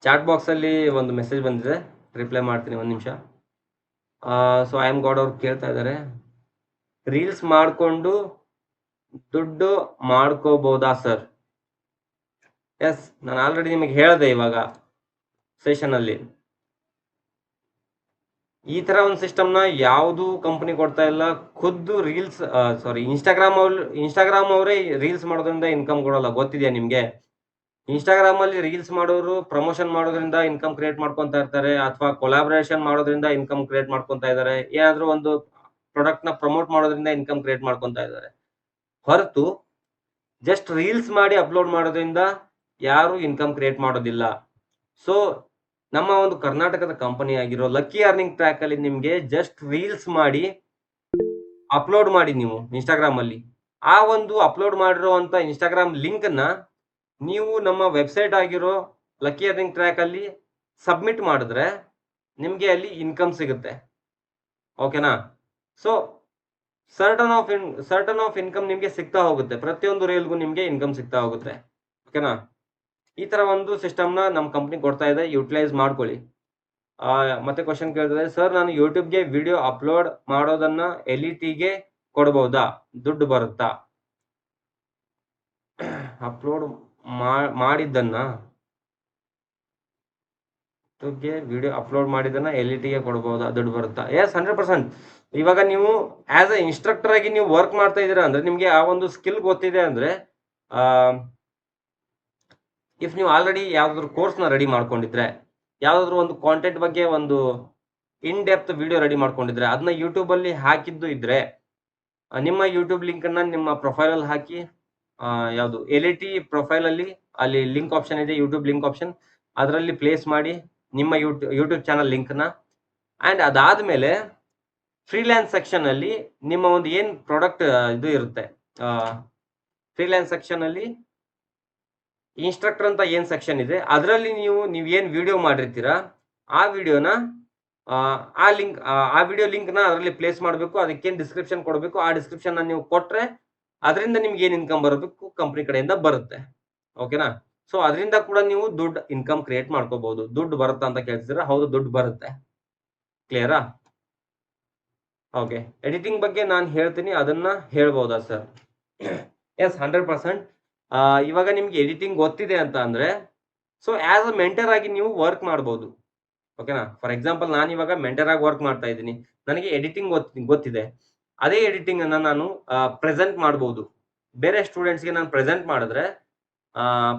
Chat ಬಾಕ್ಸಲ್ಲಿ ಒಂದು message ಬಂದಿದೆ, ರಿಪ್ಲೈ ಮಾಡ್ತೀನಿ ಒಂದು ನಿಮಿಷ. ಸೊ ಐ ಆಮ್ ಗಾಡ್ ಅವ್ರು ಕೇಳ್ತಾ ಇದ್ದಾರೆ, ರೀಲ್ಸ್ ಮಾಡಿಕೊಂಡು ದುಡ್ಡು ಮಾಡ್ಕೋಬೋದಾ ಸರ್? ಎಸ್, ನಾನು ಆಲ್ರೆಡಿ ನಿಮಗೆ ಹೇಳಿದೆ ಇವಾಗ ಸೆಷನಲ್ಲಿ. ಈ ಥರ ಒಂದು ಸಿಸ್ಟಮ್ನ ಯಾವುದು ಕಂಪನಿ ಕೊಡ್ತಾ ಇಲ್ಲ. ಖುದ್ದು ರೀಲ್ಸ್ ಇನ್ಸ್ಟಾಗ್ರಾಮ್ ಅವರೇ ರೀಲ್ಸ್ ಮಾಡೋದ್ರಿಂದ ಇನ್ಕಮ್ ಕೊಡಲ್ಲ, ಗೊತ್ತಿದೆಯಾ ನಿಮಗೆ? ಇನ್ಸ್ಟಾಗ್ರಾಮಲ್ಲಿ ರೀಲ್ಸ್ ಮಾಡೋರು ಪ್ರಮೋಷನ್ ಮಾಡೋದ್ರಿಂದ ಇನ್ಕಮ್ ಕ್ರಿಯೇಟ್ ಮಾಡ್ಕೊತಾ ಇರ್ತಾರೆ, ಅಥವಾ ಕೊಲಾಬ್ರೇಷನ್ ಮಾಡೋದ್ರಿಂದ ಇನ್ಕಮ್ ಕ್ರಿಯೇಟ್ ಮಾಡ್ಕೊತಾ ಇದ್ದಾರೆ, ಏನಾದರೂ ಒಂದು ಪ್ರಾಡಕ್ಟ್ನ ಪ್ರಮೋಟ್ ಮಾಡೋದ್ರಿಂದ ಇನ್ಕಮ್ ಕ್ರಿಯೇಟ್ ಮಾಡ್ಕೊತಾ ಇದ್ದಾರೆ. ಹೊರತು ಜಸ್ಟ್ ರೀಲ್ಸ್ ಮಾಡಿ ಅಪ್ಲೋಡ್ ಮಾಡೋದ್ರಿಂದ ಯಾರು ಇನ್ಕಮ್ ಕ್ರಿಯೇಟ್ ಮಾಡೋದಿಲ್ಲ. ಸೊ ನಮ್ಮ ಒಂದು ಕರ್ನಾಟಕದ ಕಂಪನಿ ಆಗಿರೋ ಲಕ್ಕಿ ಅರ್ನಿಂಗ್ ಟ್ರ್ಯಾಕ್ ಅಲ್ಲಿ ನಿಮಗೆ ಜಸ್ಟ್ ರೀಲ್ಸ್ ಮಾಡಿ ಅಪ್ಲೋಡ್ ಮಾಡಿ ನೀವು ಇನ್ಸ್ಟಾಗ್ರಾಮ್ ಅಲ್ಲಿ, ಆ ಒಂದು ಅಪ್ಲೋಡ್ ಮಾಡಿರುವಂತ ಇನ್ಸ್ಟಾಗ್ರಾಮ್ ಲಿಂಕ್ ನ ನೀವು ನಮ್ಮ ವೆಬ್ಸೈಟ್ ಆಗಿರೋ ಲಕ್ಕಿ ಅರ್ನಿಂಗ್ ಟ್ರ್ಯಾಕ್ ಅಲ್ಲಿ ಸಬ್ಮಿಟ್ ಮಾಡಿದ್ರೆ ನಿಮಗೆ ಅಲ್ಲಿ ಇನ್ಕಮ್ ಸಿಗುತ್ತೆ. ಓಕೆನಾ? ಸೊ ಸರ್ಟನ್ ಆಫ್ ಇನ್ಕಮ್ ನಿಮಗೆ ಸಿಗ್ತಾ ಹೋಗುತ್ತೆ, ಪ್ರತಿಯೊಂದು ರೀಲ್ಗೂ ನಿಮಗೆ ಇನ್ಕಮ್ ಸಿಗ್ತಾ ಹೋಗುತ್ತೆ. ಓಕೆನಾ? ಈ ತರ ಒಂದು ಸಿಸ್ಟಮ್ನ ನಮ್ಮ ಕಂಪ್ನಿ ಕೊಡ್ತಾ ಇದೆ, ಯುಟಿಲೈಸ್ ಮಾಡ್ಕೊಳ್ಳಿ. ಮತ್ತೆ ಕ್ವಶನ್ ಕೇಳ್ತದೆ, ಸರ್ ನಾನು ಯೂಟ್ಯೂಬ್ಗೆ ವಿಡಿಯೋ ಅಪ್ಲೋಡ್ ಮಾಡೋದನ್ನ LETಗೆ ಕೊಡಬಹುದಾ, ದುಡ್ಡು ಬರುತ್ತಾ? ಅಪ್ಲೋಡ್ ಮಾಡಿದ್ದನ್ನ ಯೂಟ್ಯೂಬ್ಗೆ ವಿಡಿಯೋ ಅಪ್ಲೋಡ್ ಮಾಡಿದ್ದನ್ನ LETಗೆ ಕೊಡಬಹುದಾ, ದುಡ್ಡು ಬರುತ್ತಾ? ಎಸ್, 100%. ಇವಾಗ ನೀವು ಆಸ್ ಅ ಇನ್ಸ್ಟ್ರಕ್ಟರ್ ಆಗಿ ನೀವು ವರ್ಕ್ ಮಾಡ್ತಾ ಇದ್ದೀರಾ ಅಂದ್ರೆ, ನಿಮಗೆ ಆ ಒಂದು ಸ್ಕಿಲ್ ಗೊತ್ತಿದೆ ಅಂದ್ರೆ, ಇಫ್ ನೀವು ಆಲ್ರೆಡಿ ಯಾವ್ದಾದ್ರು ಕೋರ್ಸ್ನ ರೆಡಿ ಮಾಡ್ಕೊಂಡಿದ್ರೆ, ಯಾವ್ದಾದ್ರು ಒಂದು ಕಾಂಟೆಂಟ್ ಬಗ್ಗೆ ಒಂದು ಇನ್ ಡೆಪ್ತ್ ವಿಡಿಯೋ ರೆಡಿ ಮಾಡ್ಕೊಂಡಿದ್ರೆ, ಅದನ್ನ ಯೂಟ್ಯೂಬಲ್ಲಿ ಹಾಕಿದ್ದು ಇದ್ರೆ, ನಿಮ್ಮ ಯೂಟ್ಯೂಬ್ ಲಿಂಕನ್ನು ನಿಮ್ಮ ಪ್ರೊಫೈಲಲ್ಲಿ ಹಾಕಿ, ಯಾವುದು LET ಪ್ರೊಫೈಲಲ್ಲಿ ಅಲ್ಲಿ ಲಿಂಕ್ ಆಪ್ಷನ್ ಇದೆ, ಯೂಟ್ಯೂಬ್ ಲಿಂಕ್ ಆಪ್ಷನ್, ಅದರಲ್ಲಿ ಪ್ಲೇಸ್ ಮಾಡಿ ನಿಮ್ಮ ಯೂಟ್ಯೂಬ್ ಚಾನಲ್ ಲಿಂಕ್ನ. ಆ್ಯಂಡ್ ಅದಾದಮೇಲೆ ಫ್ರೀಲ್ಯಾನ್ಸ್ ಸೆಕ್ಷನಲ್ಲಿ ನಿಮ್ಮ ಒಂದು ಏನು ಪ್ರಾಡಕ್ಟ್ ಇದು ಇರುತ್ತೆ, ಫ್ರೀಲ್ಯಾನ್ಸ್ ಸೆಕ್ಷನಲ್ಲಿ ಇನ್ಸ್ಟ್ರಕ್ಟರ್ ಅಂತ ಏನು ಸೆಕ್ಷನ್ ಇದೆ, ಅದರಲ್ಲಿ ನೀವು ಏನು ವಿಡಿಯೋ ಮಾಡಿರ್ತೀರಾ ಆ ವಿಡಿಯೋನ ಆ ವಿಡಿಯೋ ಲಿಂಕ್ನ ಅದರಲ್ಲಿ ಪ್ಲೇಸ್ ಮಾಡಬೇಕು. ಅದಕ್ಕೇನು ಡಿಸ್ಕ್ರಿಪ್ಷನ್ ಕೊಡಬೇಕು, ಆ ಡಿಸ್ಕ್ರಿಪ್ಷನ್ನ ನೀವು ಕೊಟ್ಟರೆ ಅದರಿಂದ ನಿಮ್ಗೆ ಏನು ಇನ್ಕಮ್ ಬರಬೇಕು ಕಂಪ್ನಿ ಕಡೆಯಿಂದ ಬರುತ್ತೆ. ಓಕೆನಾ? ಸೊ ಅದರಿಂದ ಕೂಡ ನೀವು ದುಡ್ಡು ಇನ್ಕಮ್ ಕ್ರಿಯೇಟ್ ಮಾಡ್ಕೋಬಹುದು. ದುಡ್ಡು ಬರುತ್ತಾ ಅಂತ ಕೇಳ್ತಿದ್ರೆ, ಹೌದು, ದುಡ್ಡು ಬರುತ್ತೆ. ಕ್ಲಿಯರಾ? ಓಕೆ, ಎಡಿಟಿಂಗ್ ಬಗ್ಗೆ ನಾನು ಹೇಳ್ತೀನಿ, ಅದನ್ನ ಹೇಳ್ಬೋದಾ ಸರ್? ಎಸ್, 100%. ಇವಾಗ ನಿಮ್ಗೆ ಎಡಿಟಿಂಗ್ ಗೊತ್ತಿದೆ ಅಂತ ಅಂದ್ರೆ, ಸೊ ಆಸ್ ಅ ಮೆಂಟರ್ ಆಗಿ ನೀವು ವರ್ಕ್ ಮಾಡ್ಬೋದು. ಓಕೆನಾ? ಫಾರ್ ಎಕ್ಸಾಂಪಲ್, ನಾನು ಇವಾಗ ಮೆಂಟರ್ ಆಗಿ ವರ್ಕ್ ಮಾಡ್ತಾ ಇದ್ದೀನಿ, ನನಗೆ ಎಡಿಟಿಂಗ್ ಗೊತ್ತಿದೆ. ಅದೇ ಎಡಿಟಿಂಗ್ ಅನ್ನ ನಾನು ಪ್ರೆಸೆಂಟ್ ಮಾಡ್ಬೋದು. ಬೇರೆ ಸ್ಟೂಡೆಂಟ್ಸ್ಗೆ ನಾನು ಪ್ರೆಸೆಂಟ್ ಮಾಡಿದ್ರೆ,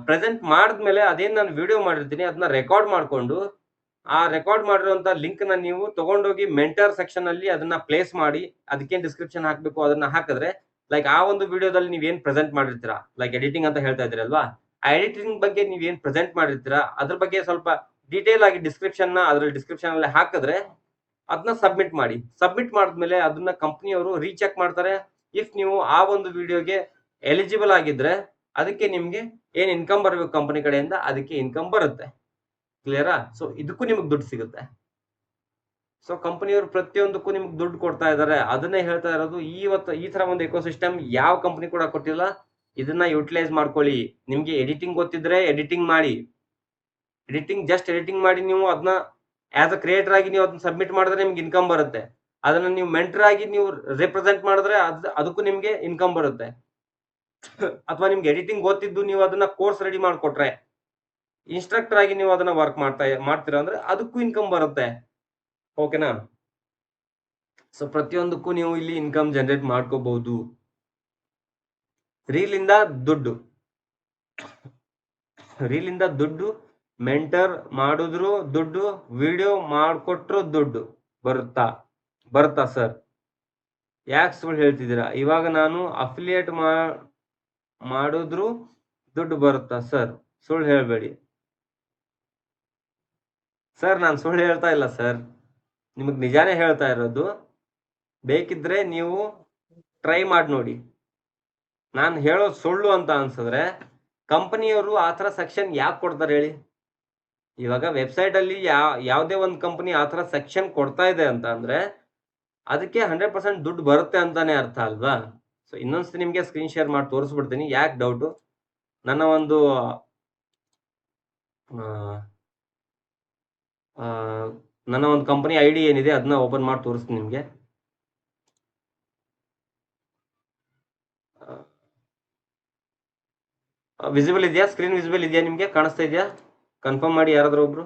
ಪ್ರೆಸೆಂಟ್ ಮಾಡಿದ್ಮೇಲೆ ಅದೇನು ನಾನು ವಿಡಿಯೋ ಮಾಡಿರ್ತೀನಿ ಅದನ್ನ ರೆಕಾರ್ಡ್ ಮಾಡಿಕೊಂಡು, ಆ ರೆಕಾರ್ಡ್ ಮಾಡಿರುವಂತ ಲಿಂಕ್ ನ ನೀವು ತಗೊಂಡೋಗಿ ಮೆಂಟರ್ ಸೆಕ್ಷನ್ ಅಲ್ಲಿ ಅದನ್ನ ಪ್ಲೇಸ್ ಮಾಡಿ, ಅದಕ್ಕೇನು ಡಿಸ್ಕ್ರಿಪ್ಷನ್ ಹಾಕಬೇಕು ಅದನ್ನ ಹಾಕಿದ್ರೆ, ಲೈಕ್ ಆ ಒಂದು ವಿಡಿಯೋದಲ್ಲಿ ನೀವೇನ್ ಪ್ರೆಸೆಂಟ್ ಮಾಡಿರ್ತೀರಾ, ಲೈಕ್ ಎಡಿಟಿಂಗ್ ಅಂತ ಹೇಳ್ತಾ ಇದ್ರಲ್ವಾ, ಆ ಎಡಿಟಿಂಗ್ ಬಗ್ಗೆ ನೀವೇನ್ ಪ್ರೆಸೆಂಟ್ ಮಾಡಿರ್ತೀರಾ ಅದ್ರ ಬಗ್ಗೆ ಸ್ವಲ್ಪ ಡೀಟೇಲ್ ಆಗಿ ಡಿಸ್ಕ್ರಿಪ್ಷನ್ ಅಲ್ಲಿ ಹಾಕಿದ್ರೆ ಅದನ್ನ ಸಬ್ಮಿಟ್ ಮಾಡಿ. ಸಬ್ಮಿಟ್ ಮಾಡಿದ್ಮೇಲೆ ಅದನ್ನ ಕಂಪ್ನಿಯವರು ರೀಚೆಕ್ ಮಾಡ್ತಾರೆ. ಇಫ್ ನೀವು ಆ ಒಂದು ವಿಡಿಯೋಗೆ ಎಲಿಜಿಬಲ್ ಆಗಿದ್ರೆ ಅದಕ್ಕೆ ನಿಮ್ಗೆ ಏನ್ ಇನ್ಕಮ್ ಬರಬೇಕು ಕಂಪನಿ ಕಡೆಯಿಂದ, ಅದಕ್ಕೆ ಇನ್ಕಮ್ ಬರುತ್ತೆ. ಕ್ಲಿಯರಾ? ಸೊ ಇದಕ್ಕೂ ನಿಮಗೆ ದುಡ್ಡು ಸಿಗುತ್ತೆ. ಸೊ ಕಂಪನಿಯವರು ಪ್ರತಿಯೊಂದಕ್ಕೂ ನಿಮ್ಗೆ ದುಡ್ಡು ಕೊಡ್ತಾ ಇದ್ದಾರೆ, ಅದನ್ನೇ ಹೇಳ್ತಾ ಇರೋದು. ಈ ತರ ಒಂದು ಎಕೋಸಿಸ್ಟಮ್ ಯಾವ ಕಂಪನಿ ಕೂಡ ಕೊಟ್ಟಿಲ್ಲ. ಇದನ್ನ ಯುಟಿಲೈಸ್ ಮಾಡ್ಕೊಳ್ಳಿ. ನಿಮ್ಗೆ ಎಡಿಟಿಂಗ್ ಗೊತ್ತಿದ್ರೆ ಎಡಿಟಿಂಗ್ ಮಾಡಿ. ಜಸ್ಟ್ ಎಡಿಟಿಂಗ್ ಮಾಡಿ ನೀವು ಅದನ್ನ ಆಸ್ ಅ ಕ್ರಿಯೇಟರ್ ಆಗಿ ನೀವು ಅದನ್ನ ಸಬ್ಮಿಟ್ ಮಾಡಿದ್ರೆ ನಿಮ್ಗೆ ಇನ್ಕಮ್ ಬರುತ್ತೆ. ಅದನ್ನ ನೀವು ಮೆಂಟರ್ ಆಗಿ ನೀವು ರಿಪ್ರೆಸೆಂಟ್ ಮಾಡಿದ್ರೆ ಅದಕ್ಕೂ ನಿಮ್ಗೆ ಇನ್ಕಮ್ ಬರುತ್ತೆ. ಅಥವಾ ನಿಮ್ಗೆ ಎಡಿಟಿಂಗ್ ಗೊತ್ತಿದ್ದು ನೀವು ಅದನ್ನ ಕೋರ್ಸ್ ರೆಡಿ ಮಾಡಿಕೊಟ್ರೆ, ಇನ್ಸ್ಟ್ರಕ್ಟರ್ ಆಗಿ ನೀವು ಅದನ್ನ ವರ್ಕ್ ಮಾಡ್ತೀರಾ ಅಂದ್ರೆ ಅದಕ್ಕೂ ಇನ್ಕಮ್ ಬರುತ್ತೆ. ಓಕೆನಾ? ಸೊ ಪ್ರತಿಯೊಂದಕ್ಕೂ ನೀವು ಇಲ್ಲಿ ಇನ್ಕಮ್ ಜನರೇಟ್ ಮಾಡ್ಕೋಬಹುದು. ರೀಲಿಂದ ದುಡ್ಡು, ಮೆಂಟರ್ ಮಾಡಿದ್ರು ದುಡ್ಡು, ವಿಡಿಯೋ ಮಾಡಿಕೊಟ್ರು ದುಡ್ಡು ಬರುತ್ತಾ ಸರ್? ಯಾಕೆ ಸುಳ್ಳು ಹೇಳ್ತಿದ್ದೀರಾ? ಇವಾಗ ನಾನು ಅಫಿಲಿಯೇಟ್ ಮಾಡಿದ್ರು ದುಡ್ಡು ಬರುತ್ತಾ ಸರ್? ಸುಳ್ಳು ಹೇಳ್ಬೇಡಿ ಸರ್, ನಾನು ಸುಳ್ಳು ಹೇಳ್ತಾ ಇಲ್ಲ ಸರ್, ನಿಮಗೆ ನಿಜಾನೇ ಹೇಳ್ತಾ ಇರೋದು. ಬೇಕಿದ್ರೆ ನೀವು ಟ್ರೈ ಮಾಡಿ ನೋಡಿ. ನಾನು ಹೇಳೋದು ಸುಳ್ಳು ಅಂತ ಅನ್ಸಿದ್ರೆ ಕಂಪನಿಯವರು ಆ ಥರ ಸೆಕ್ಷನ್ ಯಾಕೆ ಕೊಡ್ತಾರೆ ಹೇಳಿ? ಇವಾಗ ವೆಬ್ಸೈಟ್ ಅಲ್ಲಿ ಯಾವುದೇ ಒಂದು ಕಂಪನಿ ಆ ಥರ ಸೆಕ್ಷನ್ ಕೊಡ್ತಾ ಇದೆ ಅಂತ ಅಂದ್ರೆ ಅದಕ್ಕೆ 100% ದುಡ್ಡು ಬರುತ್ತೆ ಅಂತಾನೆ ಅರ್ಥ ಅಲ್ವಾ? ಸೊ ಇನ್ನೊಂದ್ಸತಿ ನಿಮಗೆ ಸ್ಕ್ರೀನ್ ಶೇರ್ ಮಾಡಿ ತೋರಿಸ್ಬಿಡ್ತೀನಿ, ಯಾಕೆ ಡೌಟು. ನನ್ನ ಒಂದು ನನ್ನ ಒಂದು ಕಂಪನಿ ಐಡಿ ಏನಿದೆ ಅದನ್ನ ಓಪನ್ ಮಾಡಿ ತೋರಿಸ್ತೀನಿ ನಿಮಗೆ. ವಿಸಿಬಲ್ ಇದೆಯಾ? ಸ್ಕ್ರೀನ್ ವಿಸಿಬಲ್ ಇದೆಯಾ? ನಿಮಗೆ ಕಾಣಿಸ್ತಾ ಇದೆಯಾ? ಕನ್ಫರ್ಮ್ ಮಾಡಿ ಯಾರಾದ್ರೂ ಒಬ್ರು.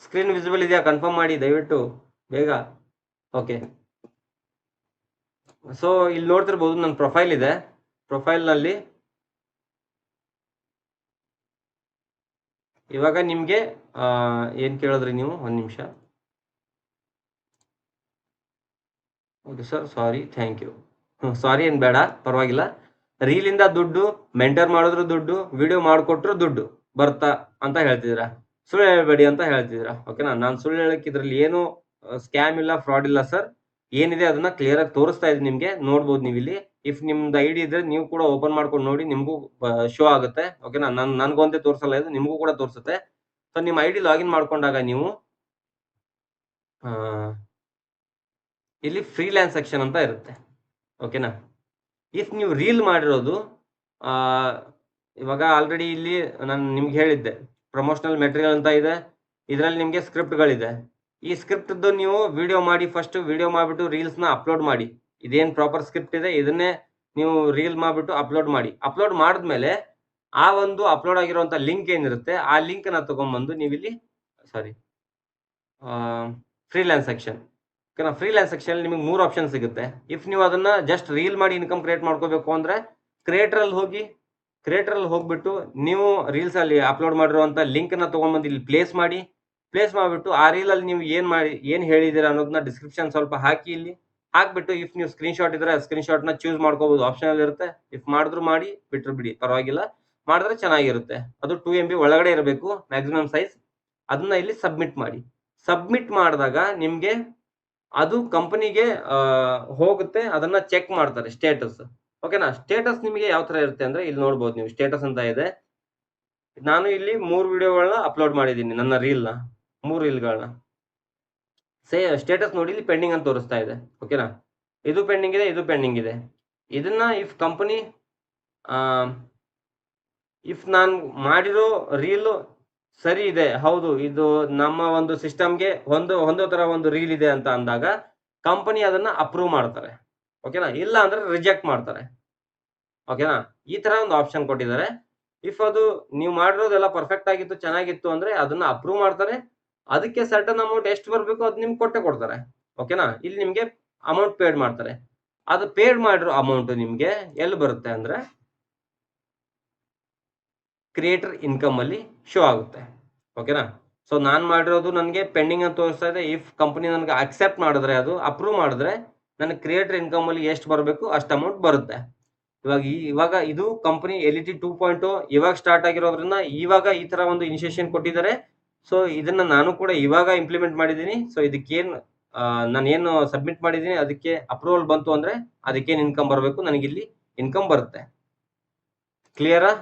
ಸ್ಕ್ರೀನ್ ವಿಸಿಬಲ್ ಇದೆಯಾ? ಕನ್ಫರ್ಮ್ ಮಾಡಿ ದಯವಿಟ್ಟು ಬೇಗ. ಓಕೆ, ಸೊ ಇಲ್ಲಿ ನೋಡ್ತಿರ್ಬೋದು ನನ್ನ ಪ್ರೊಫೈಲ್ ಇದೆ. ಪ್ರೊಫೈಲ್ನಲ್ಲಿ ಇವಾಗ ನಿಮಗೆ ಏನು ಕೇಳಿದ್ರಿ ನೀವು? ಒಂದು ನಿಮಿಷ. Okay sir, sorry, thank you. Sorry ಏನು ಬೇಡ, ಪರವಾಗಿಲ್ಲ. ರೀಲಿಂದ ದುಡ್ಡು, ಮೆಂಟರ್ ಮಾಡಿದ್ರು ದುಡ್ಡು, ವಿಡಿಯೋ ಮಾಡಿಕೊಟ್ರು ದುಡ್ಡು ಬರ್ತಾ ಅಂತ ಹೇಳ್ತಿದ್ದೀರಾ. ಸುಳ್ಳು ಹೇಳ್ಬೇಡಿ ಅಂತ ಹೇಳ್ತಿದ್ದೀರಾ. ಓಕೆನಾ? ನಾನು ಸುಳ್ಳು ಹೇಳಕ್ಕೆ ಇದರಲ್ಲಿ ಏನು ಸ್ಕ್ಯಾಮ್ ಇಲ್ಲ, ಫ್ರಾಡ್ ಇಲ್ಲ ಸರ್. ಏನಿದೆ ಅದನ್ನ ಕ್ಲಿಯರ್ ಆಗಿ ತೋರಿಸ್ತಾ ಇದ್ದೀನಿ ನಿಮಗೆ. ನೋಡ್ಬೋದು ನೀವು ಇಲ್ಲಿ. ಇಫ್ ನಿಮ್ದು ಐಡಿ ಇದ್ರೆ ನೀವು ಕೂಡ ಓಪನ್ ಮಾಡ್ಕೊಂಡು ನೋಡಿ, ನಿಮಗೂ ಶೋ ಆಗುತ್ತೆ. ಓಕೆನಾ? ನನಗೊಂದೇ ತೋರಿಸಲ್ಲ, ಇದು ನಿಮಗೂ ಕೂಡ ತೋರಿಸುತ್ತೆ. ಸೊ ನಿಮ್ಮ ಐಡಿ ಲಾಗಿನ್ ಮಾಡ್ಕೊಂಡಾಗ ನೀವು ಇಲ್ಲಿ ಫ್ರೀಲ್ಯಾನ್ಸ್ ಸೆಕ್ಷನ್ ಅಂತ ಇರುತ್ತೆ. ಓಕೆನಾ? ಇಫ್ ನೀವು ರೀಲ್ ಮಾಡಿರೋದು ಇವಾಗ ಆಲ್ರೆಡಿ ಇಲ್ಲಿ ನಾನು ನಿಮ್ಗೆ ಹೇಳಿದ್ದೆ, ಪ್ರಮೋಷನಲ್ ಮೆಟೀರಿಯಲ್ ಅಂತ ಇದೆ. ಇದರಲ್ಲಿ ನಿಮಗೆ ಸ್ಕ್ರಿಪ್ಟ್ಗಳಿದೆ. ಈ ಸ್ಕ್ರಿಪ್ಟ್ದು ನೀವು ವಿಡಿಯೋ ಮಾಡಿ, ಫಸ್ಟ್ ವಿಡಿಯೋ ಮಾಡಿಬಿಟ್ಟು ರೀಲ್ಸ್ನ ಅಪ್ಲೋಡ್ ಮಾಡಿ. ಇದೇನು ಪ್ರಾಪರ್ ಸ್ಕ್ರಿಪ್ಟ್ ಇದೆ ಇದನ್ನೇ ನೀವು ರೀಲ್ ಮಾಡಿಬಿಟ್ಟು ಅಪ್ಲೋಡ್ ಮಾಡಿ. ಅಪ್ಲೋಡ್ ಮಾಡಿದ್ಮೇಲೆ ಆ ಒಂದು ಅಪ್ಲೋಡ್ ಆಗಿರುವಂಥ ಲಿಂಕ್ ಏನಿರುತ್ತೆ ಆ ಲಿಂಕ್ನ ತೊಗೊಂಬಂದು ನೀವಿಲ್ಲಿ ಫ್ರೀಲ್ಯಾನ್ಸ್ ಸೆಕ್ಷನ್. ಓಕೆನಾ? ಫ್ರೀಲ್ಯಾನ್ಸ್ ಸೆಕ್ಷನ್ ನಿಮಗೆ 3 ಆಪ್ಷನ್ ಸಿಗುತ್ತೆ. ಇಫ್ ನೀವು ಅದನ್ನ ಜಸ್ಟ್ ರೀಲ್ ಮಾಡಿ ಇನ್ಕಮ್ ಕ್ರಿಯೇಟ್ ಮಾಡ್ಕೋಬೇಕು ಅಂದ್ರೆ ಕ್ರಿಯೇಟರಲ್ಲಿ ಹೋಗ್ಬಿಟ್ಟು ನೀವು ರೀಲ್ಸ್ ಅಲ್ಲಿ ಅಪ್ಲೋಡ್ ಮಾಡಿರುವಂತ ಲಿಂಕ್ ನ ತಗೊಂಡ್ಬಂದು ಇಲ್ಲಿ ಪ್ಲೇಸ್ ಮಾಡಿಬಿಟ್ಟು ಆ ರೀಲ್ ಅಲ್ಲಿ ನೀವು ಏನ್ ಹೇಳಿದೀರಾ ಅನ್ನೋದನ್ನ ಡಿಸ್ಕ್ರಿಪ್ಷನ್ ಸ್ವಲ್ಪ ಹಾಕಿ ಇಲ್ಲಿ ಹಾಕ್ಬಿಟ್ಟು, ಇಫ್ ನೀವು ಸ್ಕ್ರೀನ್ ಶಾಟ್ ಇದ್ರೆ ಸ್ಕ್ರೀನ್ ಶಾಟ್ ನ ಚೂಸ್ ಮಾಡ್ಕೋಬಹುದು. ಆಪ್ಷನಲ್ ಇರುತ್ತೆ. ಇಫ್ ಮಾಡಿದ್ರು ಮಾಡಿ, ಬಿಟ್ರು ಬಿಡಿ, ಪರವಾಗಿಲ್ಲ. ಮಾಡಿದ್ರೆ ಚೆನ್ನಾಗಿರುತ್ತೆ. ಅದು 2 MB ಒಳಗಡೆ ಇರಬೇಕು ಮ್ಯಾಕ್ಸಿಮಮ್ ಸೈಜ್. ಅದನ್ನ ಇಲ್ಲಿ ಸಬ್ಮಿಟ್ ಮಾಡಿದಾಗ ನಿಮ್ಗೆ ಅದು ಕಂಪನಿಗೆ ಹೋಗುತ್ತೆ. ಅದನ್ನ ಚೆಕ್ ಮಾಡ್ತಾರೆ ಸ್ಟೇಟಸ್. ಓಕೆನಾ? ಸ್ಟೇಟಸ್ ನಿಮಗೆ ಯಾವ ತರ ಇರುತ್ತೆ ಅಂದ್ರೆ ಇಲ್ಲಿ ನೋಡ್ಬೋದು ನೀವು, ಸ್ಟೇಟಸ್ ಅಂತ ಇದೆ. ನಾನು ಇಲ್ಲಿ 3 ವಿಡಿಯೋಗಳನ್ನ ಅಪ್ಲೋಡ್ ಮಾಡಿದ್ದೀನಿ, ನನ್ನ ರೀಲ್ನ 3 ರೀಲ್ಗಳನ್ನ. ಸ್ಟೇಟಸ್ ನೋಡಿ, ಇಲ್ಲಿ ಪೆಂಡಿಂಗ್ ಅಂತ ತೋರಿಸ್ತಾ ಇದೆ. ಓಕೆನಾ? ಇದು ಪೆಂಡಿಂಗ್ ಇದೆ, ಇದು ಪೆಂಡಿಂಗ್ ಇದೆ. ಇದನ್ನ ಇಫ್ ಕಂಪನಿ ಇಫ್ ನಾನು ಮಾಡಿರೋ ರೀಲ್ ಸರಿ ಇದೆ, ಹೌದು ಇದು ನಮ್ಮ ಒಂದು ಸಿಸ್ಟಮ್ಗೆ ಹೊಂದೋ ತರ ಒಂದು ರೀಲ್ ಇದೆ ಅಂತ ಅಂದಾಗ ಕಂಪನಿ ಅದನ್ನ ಅಪ್ರೂವ್ ಮಾಡ್ತಾರೆ. ಓಕೆನಾ? ಇಲ್ಲ ಅಂದ್ರೆ ರಿಜೆಕ್ಟ್ ಮಾಡ್ತಾರೆ. ಓಕೆನಾ? ಈ ತರ ಒಂದು ಆಪ್ಷನ್ ಕೊಟ್ಟಿದ್ದಾರೆ. ಇಫ್ ಅದು ನೀವು ಮಾಡಿರೋದೆಲ್ಲ ಪರ್ಫೆಕ್ಟ್ ಆಗಿತ್ತು, ಚೆನ್ನಾಗಿತ್ತು ಅಂದ್ರೆ ಅದನ್ನ ಅಪ್ರೂವ್ ಮಾಡ್ತಾರೆ. ಅದಕ್ಕೆ ಸರ್ಟನ್ ಅಮೌಂಟ್ ಎಷ್ಟು ಬರಬೇಕು ಅದು ನಿಮ್ಗೆ ಕೊಡ್ತಾರೆ. ಓಕೆನಾ? ಇಲ್ಲಿ ನಿಮ್ಗೆ ಅಮೌಂಟ್ ಪೇಡ್ ಮಾಡ್ತಾರೆ. ಅದು ಪೇಡ್ ಮಾಡಿರೋ ಅಮೌಂಟ್ ನಿಮ್ಗೆ ಎಲ್ಲಿ ಬರುತ್ತೆ ಅಂದ್ರೆ ಕ್ರಿಯೇಟರ್ ಇನ್ಕಮ್ ಅಲ್ಲಿ ಶೋ ಆಗುತ್ತೆ. ಓಕೆನಾ? ಸೊ ನಾನು ಮಾಡಿರೋದು ನನಗೆ ಪೆಂಡಿಂಗ್ ಅಂತ ತೋರಿಸ್ತಾ ಇದೆ. ಇಫ್ ಕಂಪನಿ ನನಗೆ ಅಕ್ಸೆಪ್ಟ್ ಮಾಡಿದ್ರೆ, ಅದು ಅಪ್ರೂವ್ ಮಾಡಿದ್ರೆ ನನಗೆ ಕ್ರಿಯೇಟರ್ ಇನ್ಕಮ್ ಅಲ್ಲಿ ಎಷ್ಟು ಬರಬೇಕು ಅಷ್ಟು ಅಮೌಂಟ್ ಬರುತ್ತೆ. ಇವಾಗ ಇದು ಕಂಪನಿ LET 2.0 ಇವಾಗ ಸ್ಟಾರ್ಟ್ ಆಗಿರೋದ್ರಿಂದ ಇವಾಗ ಈ ತರ ಒಂದು ಇನಿಷಿಯೇಷನ್ ಕೊಟ್ಟಿದ್ದಾರೆ. ಸೊ ಇದನ್ನ ನಾನು ಕೂಡ ಇವಾಗ ಇಂಪ್ಲಿಮೆಂಟ್ ಮಾಡಿದ್ದೀನಿ. ಸೊ ಇದಕ್ಕೇನು ನಾನು ಏನು ಸಬ್ಮಿಟ್ ಮಾಡಿದ್ದೀನಿ ಅದಕ್ಕೆ ಅಪ್ರೂವಲ್ ಬಂತು ಅಂದ್ರೆ ಅದಕ್ಕೇನು ಇನ್ಕಮ್ ಬರಬೇಕು, ನನಗಿಲ್ಲಿ ಇನ್ಕಮ್ ಬರುತ್ತೆ. ಕ್ಲಿಯರಾ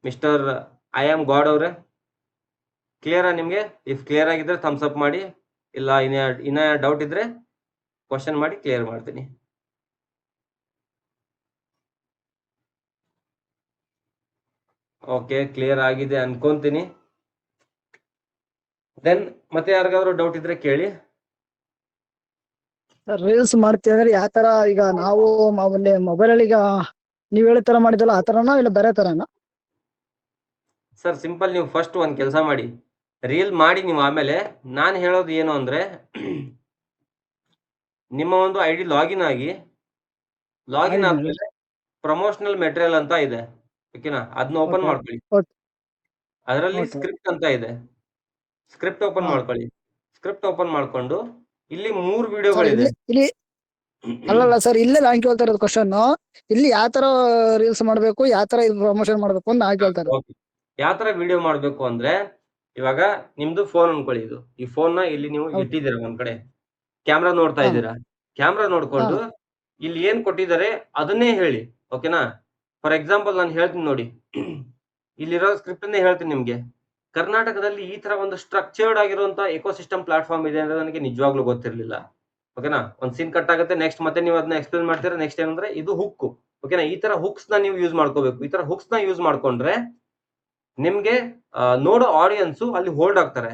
ಮಿಸ್ಟರ್ ಐ ಆಮ್ ಗಾಡ್ ಅವರೇ? ಕ್ಲಿಯರಾ ನಿಮಗೆ? ಇಫ್ ಕ್ಲಿಯರ್ ಆಗಿದ್ರೆ ಥಮ್ಸ್ ಅಪ್ ಮಾಡಿ, ಇಲ್ಲ ಇನ್ನ ಡೌಟ್ ಇದ್ರೆ ಕ್ವಶನ್ ಮಾಡಿ ಕ್ಲಿಯರ್ ಮಾಡ್ತೀನಿ. ಓಕೆ, ಕ್ಲಿಯರ್ ಆಗಿದೆ ಅನ್ಕೊಂತೀನಿ. ದೆನ್ ಮತ್ತೆ ಯಾರಿಗಾದ್ರೂ ಡೌಟ್ ಇದ್ರೆ ಕೇಳಿ. ರೀಲ್ಸ್ ಮಾಡ್ತೀವಿ ಅಂದ್ರೆ ಯಾವ ತರ? ಈಗ ನಾವು ಮಾಮೂಲಿ ಮೊಬೈಲ್ ಅಲ್ಲಿ ಈಗ ನೀವ್ ಹೇಳೋ ತರ ಮಾಡಿದಲ್ಲ ಆ ತರನಾ ಇಲ್ಲ ಬೇರೆ ತರನಾ? ಸರ್ ಸಿಂಪಲ್, ನೀವು ಫಸ್ಟ್ ಒಂದು ಕೆಲಸ ಮಾಡಿ, ರೀಲ್ ಮಾಡಿ ನೀವು ಆಮೇಲೆ ನಾನು ಹೇಳೋದು ಏನು ಅಂದ್ರೆ ನಿಮ್ಮ ಒಂದು ಐಡಿ ಲಾಗಿನ್ ಆದ್ಮೇಲೆ ಪ್ರಮೋಷನಲ್ ಮೆಟೀರಿಯಲ್ ಅಂತ ಇದೆ. ಓಕೆನಾ? ಅದನ್ನ ಓಪನ್ ಮಾಡ್ಕೊಳ್ಳಿ. ಅದರಲ್ಲಿ ಸ್ಕ್ರಿಪ್ಟ್ ಅಂತ ಇದೆ. ಸ್ಕ್ರಿಪ್ಟ್ ಓಪನ್ ಮಾಡ್ಕೊಳ್ಳಿ. ಸ್ಕ್ರಿಪ್ಟ್ ಓಪನ್ ಮಾಡ್ಕೊಂಡು ಇಲ್ಲಿ 3 ವಿಡಿಯೋಗಳಿದೆ. ಇಲ್ಲಿ ಅಲ್ಲಲ್ಲ ಸರ್, ಇಲ್ಲೇ ನಾನು ಕೇಳ್ತಾ ಇರೋದು ಕ್ವಶನ್, ಇಲ್ಲಿ ಯಾವ ತರ ರೀಲ್ಸ್ ಮಾಡ್ಬೇಕು, ಯಾವ ತರ ಪ್ರಮೋಷನ್ ಮಾಡ್ಬೇಕು ಅಂತ ನಾನು ಕೇಳ್ತಾ ಇರೋದು. ಯಾವ ತರ ವಿಡಿಯೋ ಮಾಡ್ಬೇಕು ಅಂದ್ರೆ, ಇವಾಗ ನಿಮ್ದು ಫೋನ್ ಅನ್ಕೊಳ್ಳಿ. ಇದು ಈ ಫೋನ್ ನ ಇಲ್ಲಿ ನೀವು ಇಟ್ಟಿದ್ದೀರಾ ಒಂದ್ ಕಡೆ, ಕ್ಯಾಮ್ರಾ ನೋಡ್ತಾ ಇದ್ದೀರಾ. ಕ್ಯಾಮ್ರಾ ನೋಡ್ಕೊಂಡು ಇಲ್ಲಿ ಏನ್ ಕೊಟ್ಟಿದ್ದಾರೆ ಅದನ್ನೇ ಹೇಳಿ. ಓಕೆನಾ? ಫಾರ್ ಎಕ್ಸಾಂಪಲ್ ನಾನು ಹೇಳ್ತೀನಿ ನೋಡಿ, ಇಲ್ಲಿರೋ ಸ್ಕ್ರಿಪ್ಟ್ ಅನ್ನೇ ಹೇಳ್ತೀನಿ ನಿಮ್ಗೆ. ಕರ್ನಾಟಕದಲ್ಲಿ ಈ ತರ ಒಂದು ಸ್ಟ್ರಕ್ಚರ್ಡ್ ಆಗಿರುವಂತ ಎಕೋಸಿಸ್ಟಮ್ ಪ್ಲಾಟ್ಫಾರ್ಮ್ ಇದೆ ಅಂದ್ರೆ ನನಗೆ ನಿಜವಾಗ್ಲೂ ಗೊತ್ತಿರಲಿಲ್ಲ. ಓಕೆನಾ? ಒಂದ್ ಸೀನ್ ಕಟ್ ಆಗುತ್ತೆ, ನೆಕ್ಸ್ಟ್ ಮತ್ತೆ ನೀವು ಅದನ್ನ ಎಕ್ಸ್ಪ್ಲೇನ್ ಮಾಡ್ತೀರಾ. ನೆಕ್ಸ್ಟ್ ಏನಂದ್ರೆ ಇದು ಹುಕ್. ಓಕೆನಾ? ಈ ತರ ಹುಕ್ಸ್ ನ ನೀವು ಯೂಸ್ ಮಾಡ್ಕೋಬೇಕು. ಈ ತರ ಹುಕ್ಸ್ ನ ಯೂಸ್ ಮಾಡ್ಕೊಂಡ್ರೆ ನಿಮ್ಗೆ ನೋಡೋ ಆಡಿಯನ್ಸು ಅಲ್ಲಿ ಹೋಲ್ಡ್ ಆಗ್ತಾರೆ.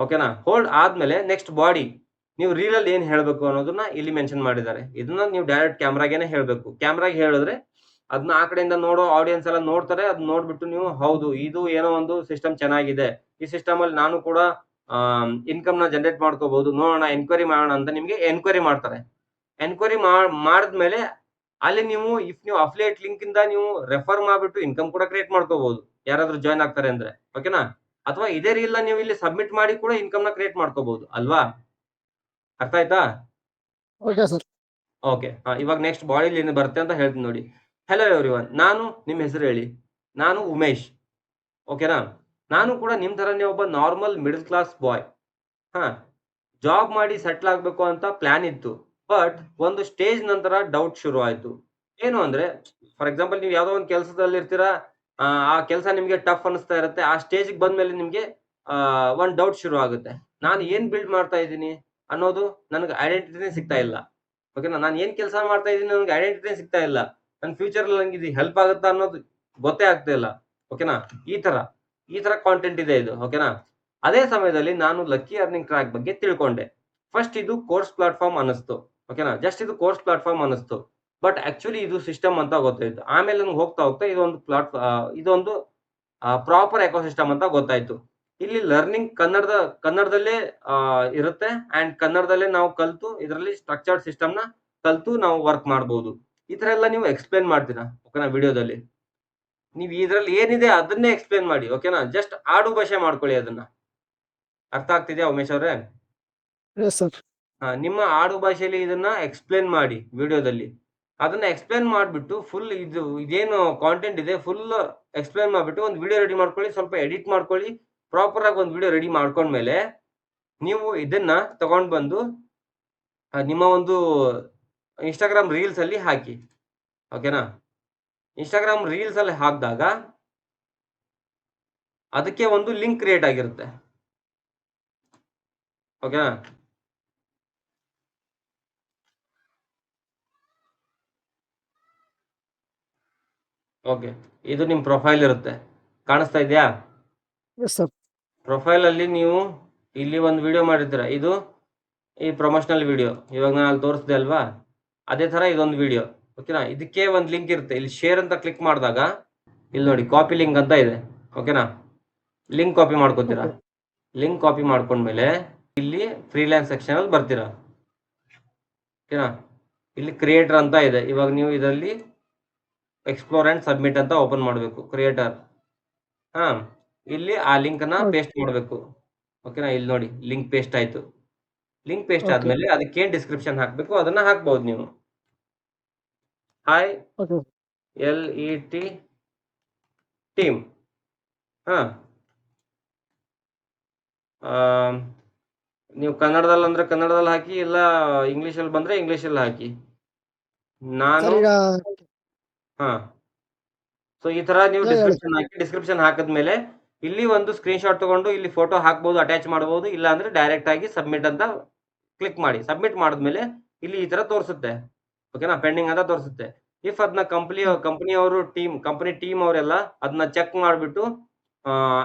ಓಕೆನಾ? ಹೋಲ್ಡ್ ಆದ್ಮೇಲೆ ನೆಕ್ಸ್ಟ್ ಬಾಡಿ, ನೀವು ರೀಲಲ್ಲಿ ಏನ್ ಹೇಳ್ಬೇಕು ಅನ್ನೋದನ್ನ ಇಲ್ಲಿ ಮೆನ್ಷನ್ ಮಾಡಿದ್ದಾರೆ. ಇದನ್ನ ನೀವು ಡೈರೆಕ್ಟ್ ಕ್ಯಾಮ್ರಾಗೇನೆ ಹೇಳ್ಬೇಕು. ಕ್ಯಾಮ್ರಾಗೆ ಹೇಳಿದ್ರೆ ಅದನ್ನ ಆ ಕಡೆಯಿಂದ ನೋಡೋ ಆಡಿಯನ್ಸ್ ಎಲ್ಲ ನೋಡ್ತಾರೆ. ಅದನ್ನ ನೋಡ್ಬಿಟ್ಟು ನೀವು ಹೌದು ಇದು ಏನೋ ಒಂದು ಸಿಸ್ಟಮ್ ಚೆನ್ನಾಗಿದೆ, ಈ ಸಿಸ್ಟಮ್ ಅಲ್ಲಿ ನಾನು ಕೂಡ ಇನ್ಕಮ್ ನ ಜನರೇಟ್ ಮಾಡ್ಕೋಬಹುದು, ನೋಡೋಣ ಎನ್ಕ್ವೈರಿ ಮಾಡೋಣ ಅಂತ ನಿಮ್ಗೆ ಎನ್ಕ್ವೈರಿ ಮಾಡ್ತಾರೆ. ಎನ್ಕ್ವೈರಿ ಮಾಡಿದ್ಮೇಲೆ ಅಲ್ಲಿ ನೀವು ನೀವು ಅಫಿಲಿಯೇಟ್ ಲಿಂಕ್ ಇಂದ ನೀವು ರೆಫರ್ ಮಾಡ್ಬಿಟ್ಟು ಇನ್ಕಮ್ ಕೂಡ ಕ್ರಿಯೇಟ್ ಮಾಡ್ಕೋಬಹುದು, ಯಾರಾದ್ರೂ ಜಾಯ್ನ್ ಆಗ್ತಾರೆ ಅಂದ್ರೆ. ಓಕೆನಾ? ಅಥವಾ ಇದೇ ರೀಲ್ ನೀವು ಇಲ್ಲಿ ಸಬ್ಮಿಟ್ ಮಾಡಿ ಕೂಡ ಇನ್ಕಮ್ ನ ಕ್ರಿಯೇಟ್ ಮಾಡ್ಕೋಬಹುದು ಅಲ್ವಾ? ಅರ್ಥ ಆಯ್ತಾ? Okay sir. ಓಕೆ, ಇವಾಗ ನೆಕ್ಸ್ಟ್ ಬಾಡಿಲಿ ಏನು ಬರುತ್ತೆ ಅಂತ ಹೇಳ್ತೀನಿ ನೋಡಿ. ಹೆಲೋ ಎವ್ರಿವನ್, ನಾನು ನಿಮ್ಮ ಹೆಸರು ಹೇಳಿ. ನಾನು ಉಮೇಶ್. ಓಕೆನಾ? ನಾನು ಕೂಡ ನಿಮ್ ತರನೇ ಒಬ್ಬ ನಾರ್ಮಲ್ ಮಿಡಲ್ ಕ್ಲಾಸ್ ಬಾಯ್. ಜಾಬ್ ಮಾಡಿ ಸೆಟ್ಲ್ ಆಗ್ಬೇಕು ಅಂತ ಪ್ಲಾನ್ ಇತ್ತು. ಬಟ್ ಒಂದು ಸ್ಟೇಜ್ ನಂತರ ಡೌಟ್ ಶುರು ಆಯ್ತು. ಏನು ಅಂದ್ರೆ, ಫಾರ್ ಎಕ್ಸಾಂಪಲ್ ನೀವು ಯಾವ್ದೋ ಒಂದು ಕೆಲಸದಲ್ಲಿ ಇರ್ತೀರಾ, ಆ ಕೆಲಸ ನಿಮ್ಗೆ ಟಫ್ ಅನಿಸ್ತಾ ಇರುತ್ತೆ. ಆ ಸ್ಟೇಜ್ ಬಂದ್ಮೇಲೆ ನಿಮ್ಗೆ ಒಂದ್ ಡೌಟ್ ಶುರು ಆಗುತ್ತೆ. ನಾನು ಏನ್ ಬಿಲ್ಡ್ ಮಾಡ್ತಾ ಇದ್ದೀನಿ ಅನ್ನೋದು ನನಗೆ ಐಡೆಂಟಿಟಿನೇ ಸಿಗ್ತಾ ಇಲ್ಲ. ಓಕೆನಾ? ನಾನು ಏನ್ ಕೆಲಸ ಮಾಡ್ತಾ ಇದ್ದೀನಿ ನನಗೆ ಐಡೆಂಟಿಟಿನೇ ಸಿಗ್ತಾ ಇಲ್ಲ. ನನ್ನ ಫ್ಯೂಚರ್ ಅಲ್ಲಿ ನಂಗೆ ಇದು ಹೆಲ್ಪ್ ಆಗುತ್ತಾ ಅನ್ನೋದು ಗೊತ್ತೇ ಆಗ್ತಾ ಇಲ್ಲ. ಓಕೆನಾ? ಈ ತರ ಕಾಂಟೆಂಟ್ ಇದೆ ಇದು. ಓಕೆನಾ? ಅದೇ ಸಮಯದಲ್ಲಿ ನಾನು ಲಕ್ಕಿ ಅರ್ನಿಂಗ್ ಟ್ರ್ಯಾಕ್ ಬಗ್ಗೆ ತಿಳ್ಕೊಂಡೆ. ಫಸ್ಟ್ ಇದು ಕೋರ್ಸ್ ಪ್ಲಾಟ್ಫಾರ್ಮ್ ಅನಿಸ್ತು. ಓಕೆನಾ? ಜಸ್ಟ್ ಇದು ಕೋರ್ಸ್ ಪ್ಲಾಟ್ಫಾರ್ಮ್ ಅನಿಸ್ತು. ಬಟ್ ಆಕ್ಚುಲಿ ಇದು ಸಿಸ್ಟಮ್ ಅಂತ ಗೊತ್ತಾಯ್ತು. ಆಮೇಲೆ ನನಗೆ ಹೋಗ್ತಾ ಹೋಗ್ತಾ ಇದೊಂದು ಪ್ರಾಪರ್ ಎಕೋಸಿಸ್ಟಮ್ ಅಂತ ಗೊತ್ತಾಯ್ತು. ಇಲ್ಲಿ ಲರ್ನಿಂಗ್ ಕನ್ನಡದಲ್ಲೇ ಇರುತ್ತೆ ಅಂಡ್ ಕನ್ನಡದಲ್ಲೇ ನಾವು ಕಲ್ತು ಇದರಲ್ಲಿ ಸ್ಟ್ರಕ್ಚರ್ಡ್ ಸಿಸ್ಟಮ್ ನ ಕಲ್ತು ನಾವು ವರ್ಕ್ ಮಾಡಬಹುದು. ಈ ತರ ಎಲ್ಲ ನೀವು ಎಕ್ಸ್ಪ್ಲೇನ್ ಮಾಡ್ತೀರಾ ಓಕೆನಾ ವಿಡಿಯೋದಲ್ಲಿ. ನೀವು ಇದ್ರಲ್ಲಿ ಏನಿದೆ ಅದನ್ನೇ ಎಕ್ಸ್ಪ್ಲೇನ್ ಮಾಡಿ. ಓಕೆನಾ? ಜಸ್ಟ್ ಆಡು ಭಾಷೆ ಮಾಡ್ಕೊಳ್ಳಿ ಅದನ್ನ. ಅರ್ಥ ಆಗ್ತಿದ್ಯಾ ಉಮೇಶ್ ಅವ್ರೆ? Yes sir. ನಿಮ್ಮ ಆಡು ಭಾಷೆಯಲ್ಲಿ ಇದನ್ನ ಎಕ್ಸ್ಪ್ಲೇನ್ ಮಾಡಿ ವಿಡಿಯೋದಲ್ಲಿ. ಅದನ್ನ ಎಕ್ಸ್ಪ್ಲೇನ್ ಮಾಡ್ಬಿಟ್ಟು ಫುಲ್ ಇದೇನು ಕಾಂಟೆಂಟ್ ಇದೆ ಫುಲ್ ಎಕ್ಸ್ಪ್ಲೇನ್ ಮಾಡ್ಬಿಟ್ಟು ಒಂದು ವಿಡಿಯೋ ರೆಡಿ ಮಾಡ್ಕೊಳ್ಳಿ. ಸ್ವಲ್ಪ ಎಡಿಟ್ ಮಾಡ್ಕೊಳ್ಳಿ. ಪ್ರಾಪರ್ ಆಗಿ ಒಂದು ವಿಡಿಯೋ ರೆಡಿ ಮಾಡ್ಕೊಂಡ್ಮೇಲೆ ನೀವು ಇದನ್ನ ತಗೊಂಡ್ ಬಂದು ನಿಮ್ಮ ಒಂದು ಇನ್ಸ್ಟಾಗ್ರಾಮ್ ರೀಲ್ಸ್ ಅಲ್ಲಿ ಹಾಕಿ. ಓಕೆನಾ? ಇನ್ಸ್ಟಾಗ್ರಾಮ್ ರೀಲ್ಸ್ ಅಲ್ಲಿ ಹಾಕಿದಾಗ ಅದಕ್ಕೆ ಒಂದು ಲಿಂಕ್ ಕ್ರಿಯೇಟ್ ಆಗಿರುತ್ತೆ. ಓಕೆನಾ? ಓಕೆ, ಇದು ನಿಮ್ ಪ್ರೊಫೈಲ್ ಇರುತ್ತೆ. ಕಾಣಿಸ್ತಾ ಇದೆಯಾ? Yes sir. ಪ್ರೊಫೈಲ್ ಅಲ್ಲಿ ನೀವು ಇಲ್ಲಿ ಒಂದು ವಿಡಿಯೋ ಮಾಡಿರ್ತೀರ. ಇದು ಈ ಪ್ರಮೋಷನಲ್ ವಿಡಿಯೋ ಇವಾಗ ನಾನು ಅಲ್ಲಿ ತೋರಿಸ್ದೆ ಅಲ್ವಾ, ಅದೇ ತರ ಇದೊಂದು ವಿಡಿಯೋ. ಓಕೆನಾ? ಇದಕ್ಕೆ ಒಂದು ಲಿಂಕ್ ಇರುತ್ತೆ. ಇಲ್ಲಿ ಶೇರ್ ಅಂತ ಕ್ಲಿಕ್ ಮಾಡಿದಾಗ ಇಲ್ಲಿ ನೋಡಿ ಕಾಪಿ ಲಿಂಕ್ ಅಂತ ಇದೆ. ಓಕೆನಾ? ಲಿಂಕ್ ಕಾಪಿ ಮಾಡ್ಕೋತೀರಾ. ಲಿಂಕ್ ಕಾಪಿ ಮಾಡ್ಕೊಂಡ್ಮೇಲೆ ಇಲ್ಲಿ ಫ್ರೀಲ್ಯಾನ್ಸ್ ಸೆಕ್ಷನ್ ಅಲ್ಲಿ ಬರ್ತೀರಾ. ಓಕೆನಾ? ಇಲ್ಲಿ ಕ್ರಿಯೇಟರ್ ಅಂತ ಇದೆ. ಇವಾಗ ನೀವು ಇದರಲ್ಲಿ ಎಕ್ಸ್ಪ್ಲೋರ್ ಅಂಡ್ ಸಬ್ಮಿಟ್ ಅಂತ ಓಪನ್ ಮಾಡಬೇಕು. ಕ್ರಿಯೇಟರ್ ಇಲ್ಲಿ ಆ ಲಿಂಕ್ ನ ಪೇಸ್ಟ್ ಮಾಡಬೇಕು. ಓಕೆನಾ? ಇಲ್ಲಿ ನೋಡಿ ಲಿಂಕ್ ಪೇಸ್ಟ್ ಆಯ್ತು. ಲಿಂಕ್ ಪೇಸ್ಟ್ ಆದ್ಮೇಲೆ ಅದಕ್ಕೇನ್ ಡಿಸ್ಕ್ರಿಪ್ಷನ್ ಹಾಕ್ಬೇಕು ಅದನ್ನ ಹಾಕ್ಬಹುದು ನೀವು. Hi LET team. ನೀವು ಕನ್ನಡದಲ್ಲಿ ಅಂದ್ರೆ ಕನ್ನಡದಲ್ಲಿ ಹಾಕಿ, ಇಲ್ಲ ಇಂಗ್ಲಿಷಲ್ಲಿ ಬಂದ್ರೆ ಇಂಗ್ಲಿಷಲ್ಲಿ ಹಾಕಿ. ನಾನು ಸೊ ಈ ತರ ನೀವು ಡಿಸ್ಕ್ರಿಪ್ಷನ್ ಹಾಕಿದ್ಮೇಲೆ ಇಲ್ಲಿ ಒಂದು ಸ್ಕ್ರೀನ್ ಶಾಟ್ ತಗೊಂಡು ಇಲ್ಲಿ ಫೋಟೋ ಹಾಕ್ಬಹುದು, ಅಟ್ಯಾಚ್ ಮಾಡಬಹುದು. ಇಲ್ಲ ಅಂದ್ರೆ ಡೈರೆಕ್ಟ್ ಆಗಿ ಸಬ್ಮಿಟ್ ಅಂತ ಕ್ಲಿಕ್ ಮಾಡಿ. ಸಬ್ಮಿಟ್ ಮಾಡಿದ್ಮೇಲೆ ಇಲ್ಲಿ ಈ ತರ ತೋರಿಸುತ್ತೆ. ಓಕೆನಾ? ಪೆಂಡಿಂಗ್ ಅಂತ ತೋರಿಸುತ್ತೆ. ಇಫ್ ಅದನ್ನ ಕಂಪನಿ ಟೀಮ್ ಅವರೆಲ್ಲ ಅದನ್ನ ಚೆಕ್ ಮಾಡಿಬಿಟ್ಟು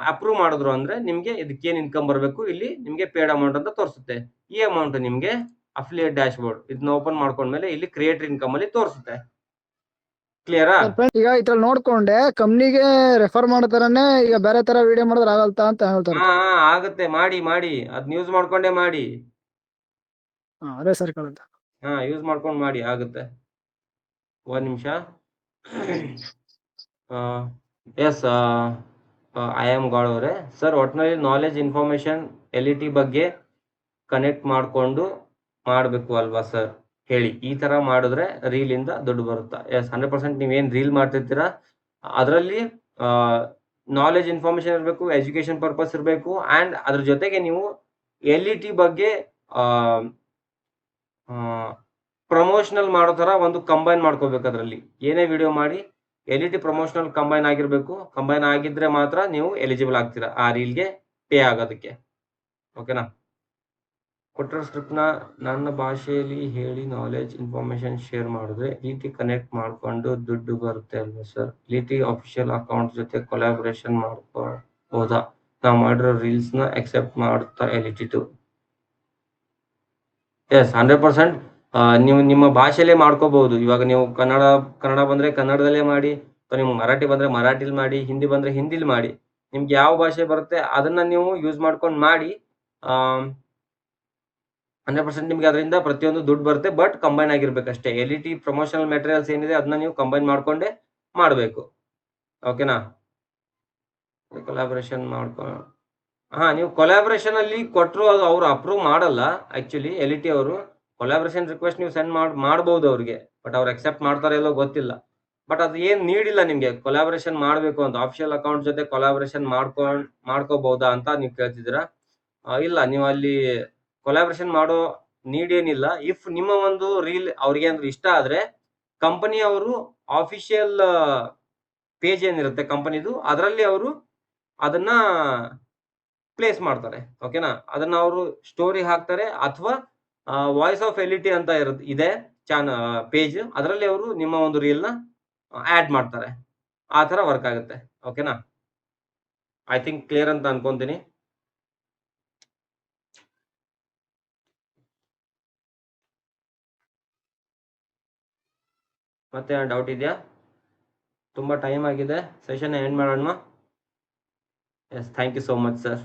ಅಪ್ರೂವ್ ಮಾಡಿದ್ರು ಅಂದ್ರೆ ನಿಮ್ಗೆ ಇದಕ್ಕೇನು ಇನ್ಕಮ್ ಬರಬೇಕು ಇಲ್ಲಿ ನಿಮ್ಗೆ ಪೇಡ್ ಅಮೌಂಟ್ ಅಂತ ತೋರಿಸುತ್ತೆ. ಈ ಅಮೌಂಟ್ ನಿಮ್ಗೆ ಅಫಿಲಿಯೇಟ್ ಡ್ಯಾಶ್ ಬೋರ್ಡ್ ಇದನ್ನ ಓಪನ್ ಮಾಡ್ಕೊಂಡ್ಮೇಲೆ ಇಲ್ಲಿ ಕ್ರಿಯೇಟರ್ ಇನ್ಕಮ್ ಅಲ್ಲಿ ತೋರಿಸುತ್ತೆ. ಕ್ಲಿಯರಾ? ಈಗ ಇದ್ರಲ್ಲಿ ನೋಡ್ಕೊಂಡೆ ಕಂಪ್ನಿಗೆ ರೆಫರ್ ಮಾಡತಾರನೆ ಈಗ ಬೇರೆ ತರ ವಿಡಿಯೋ ಮಾಡಿದ್ರೆ ಆಗಲ್ತಾ ಅಂತ ಹೇಳ್ತಾರೆ. ಆಗುತ್ತೆ, ಮಾಡಿ ಅದ್ನ ಯೂಸ್ ಮಾಡ್ಕೊಂಡೇ ಮಾಡಿ. ಅದೇ ಸರ್ ಕೇಳುತ್ತೆ. ಯೂಸ್ ಮಾಡ್ಕೊಂಡು ಮಾಡಿ, ಆಗುತ್ತೆ. ಒಂದ್ ನಿಮಿಷ. ಎಸ್, ಐ ಆಮ್ ಗಾಡ್ ಅವರೇ. ಸರ್ ಒಟ್ಟಿನಲ್ಲಿ ನಾಲೆಜ್ ಇನ್ಫಾರ್ಮೇಶನ್ LET ಬಗ್ಗೆ ಕನೆಕ್ಟ್ ಮಾಡಿಕೊಂಡು ಮಾಡಬೇಕು ಅಲ್ವಾ ಸರ್? ಹೇಳಿ. ಈ ತರ ಮಾಡಿದ್ರೆ ರೀಲ್ ಇಂದ ದುಡ್ಡು ಬರುತ್ತಾ? ಎಸ್, 100% ನೀವೇನ್ ರೀಲ್ ಮಾಡ್ತಿರ್ತೀರಾ ಅದರಲ್ಲಿ ನಾಲೆಜ್ ಇನ್ಫಾರ್ಮೇಶನ್ ಇರಬೇಕು, ಎಜುಕೇಶನ್ ಪರ್ಪಸ್ ಇರಬೇಕು ಅಂಡ್ ಅದ್ರ ಜೊತೆಗೆ ನೀವು LET ಬಗ್ಗೆ ಪ್ರಮೋಷನಲ್ ಮಾಡೋ ತರ ಒಂದು ಕಂಬೈನ್ ಮಾಡ್ಕೋಬೇಕು. ಅದರಲ್ಲಿ ಏನೇ ವಿಡಿಯೋ ಮಾಡಿ LET ಪ್ರಮೋಷನಲ್ ಕಂಬೈನ್ ಆಗಿರ್ಬೇಕು. ಕಂಬೈನ್ ಆಗಿದ್ರೆ ಮಾತ್ರ ನೀವು ಎಲಿಜಿಬಲ್ ಆಗ್ತೀರಾ ಆ ರೀಲ್ಗೆ ಪೇ ಆಗೋದಕ್ಕೆ. ಓಕೆನಾ? ಕೊಟ್ಟಿರೋ ಸ್ಕ್ರಿಪ್ಟ್ನ ನನ್ನ ಭಾಷೆಯಲ್ಲಿ ಹೇಳಿ ನಾಲೆಜ್ ಇನ್ಫಾರ್ಮೇಶನ್ ಶೇರ್ ಮಾಡಿದ್ರೆ ರೀತಿ ಕನೆಕ್ಟ್ ಮಾಡ್ಕೊಂಡು ದುಡ್ಡು ಬರುತ್ತೆ ಅಲ್ವಾ ಸರ್? ರೀತಿ ಅಫಿಷಿಯಲ್ ಅಕೌಂಟ್ ಜೊತೆ ಕೊಲಾಬ್ರೇಷನ್ ಮಾಡ್ಕೋಬೋದಾ? ನಾವು ಮಾಡಿರೋ ರೀಲ್ಸ್ನ ಅಕ್ಸೆಪ್ಟ್ ಮಾಡುತ್ತಾ ಎಲಿಟಿಟು? ಎಸ್, 100%. ನೀವು ನಿಮ್ಮ ಭಾಷೆಯಲ್ಲೇ ಮಾಡ್ಕೋಬಹುದು. ಇವಾಗ ನೀವು ಕನ್ನಡ ಬಂದ್ರೆ ಕನ್ನಡದಲ್ಲೇ ಮಾಡಿ, ಅಥವಾ ನಿಮ್ಗೆ ಮರಾಠಿ ಬಂದ್ರೆ ಮರಾಠಿಲಿ ಮಾಡಿ, ಹಿಂದಿ ಬಂದ್ರೆ ಹಿಂದಿಲಿ ಮಾಡಿ. ನಿಮ್ಗೆ ಯಾವ ಭಾಷೆ ಬರುತ್ತೆ ಅದನ್ನ ನೀವು ಯೂಸ್ ಮಾಡ್ಕೊಂಡು ಮಾಡಿ. 100% ನಿಮ್ಗೆ ಅದರಿಂದ ಪ್ರತಿಯೊಂದು ದುಡ್ಡು ಬರುತ್ತೆ, ಬಟ್ ಕಂಬೈನ್ ಆಗಿರ್ಬೇಕಷ್ಟೇ. ಎಲ್.ಇ.ಟಿ ಪ್ರಮೋಷನಲ್ ಮೆಟೀರಿಯಲ್ಸ್ ಏನಿದೆ ಅದನ್ನ ನೀವು ಕಂಬೈನ್ ಮಾಡ್ಕೊಂಡೇ ಮಾಡಬೇಕು. ಓಕೆನಾ? ಕೊಲಾಬ್ರೇಷನ್ ನೀವು ಕೊಲಾಬ್ರೇಷನ್ ಅಲ್ಲಿ ಕೊಟ್ಟರು ಅದು ಅವ್ರು ಅಪ್ರೂವ್ ಮಾಡಲ್ಲ. ಆಕ್ಚುಲಿ ಎಲ್.ಇ.ಟಿ ಅವರು ಕೊಲಾಬ್ರೇಷನ್ ರಿಕ್ವೆಸ್ಟ್ ನೀವು ಸೆಂಡ್ ಮಾಡ್ಬೋದು ಅವ್ರಿಗೆ, ಬಟ್ ಅವ್ರು ಅಕ್ಸೆಪ್ಟ್ ಮಾಡ್ತಾರೋ ಇಲ್ಲೋ ಗೊತ್ತಿಲ್ಲ. ಬಟ್ ಅದು ಏನ್ ನೀಡಿಲ್ಲ ನಿಮ್ಗೆ ಕೊಲಾಬ್ರೇಷನ್ ಮಾಡಬೇಕು ಅಂತ. ಅಫಿಷಿಯಲ್ ಅಕೌಂಟ್ ಜೊತೆ ಕೊಲಾಬ್ರೇಷನ್ ಮಾಡ್ಕೋಬಹುದಾ ಅಂತ ನೀವು ಕೇಳ್ತಿದ್ದೀರಾ. ಇಲ್ಲ, ನೀವು ಅಲ್ಲಿ ಕೊಲಾಬ್ರೇಷನ್ ಮಾಡೋ ನೀಡ್ ಏನಿಲ್ಲ. ಇಫ್ ನಿಮ್ಮ ಒಂದು ರೀಲ್ ಅವ್ರಿಗೆ ಅಂದ್ರೆ ಇಷ್ಟ ಆದ್ರೆ ಕಂಪನಿ ಅವರು ಆಫಿಷಿಯಲ್ ಪೇಜ್ ಏನಿರುತ್ತೆ ಕಂಪನಿದು, ಅದರಲ್ಲಿ ಅವರು ಅದನ್ನ ಪ್ಲೇಸ್ ಮಾಡ್ತಾರೆ. ಓಕೆನಾ? ಅದನ್ನ ಅವರು ಸ್ಟೋರಿ ಹಾಕ್ತಾರೆ, ಅಥವಾ ವಾಯ್ಸ್ ಆಫ್ ಎಲ್.ಇ.ಟಿ ಅಂತ ಇದೆ ಪೇಜ್, ಅದರಲ್ಲಿ ಅವರು ನಿಮ್ಮ ಒಂದು ರೀಲ್ನ ಆಡ್ ಮಾಡ್ತಾರೆ. ಆ ತರ ವರ್ಕ್ ಆಗುತ್ತೆ. ಓಕೆನಾ? ಐ ಥಿಂಕ್ ಕ್ಲಿಯರ್ ಅಂತ ಅನ್ಕೊಂತೀನಿ. ಮತ್ತೆ ಡೌಟ್ ಇದೆಯಾ? ತುಂಬಾ ಟೈಮ್ ಆಗಿದೆ, ಸೆಷನ್ ಎಂಡ್ ಮಾಡೋಣ. Yes, thank you so much sir.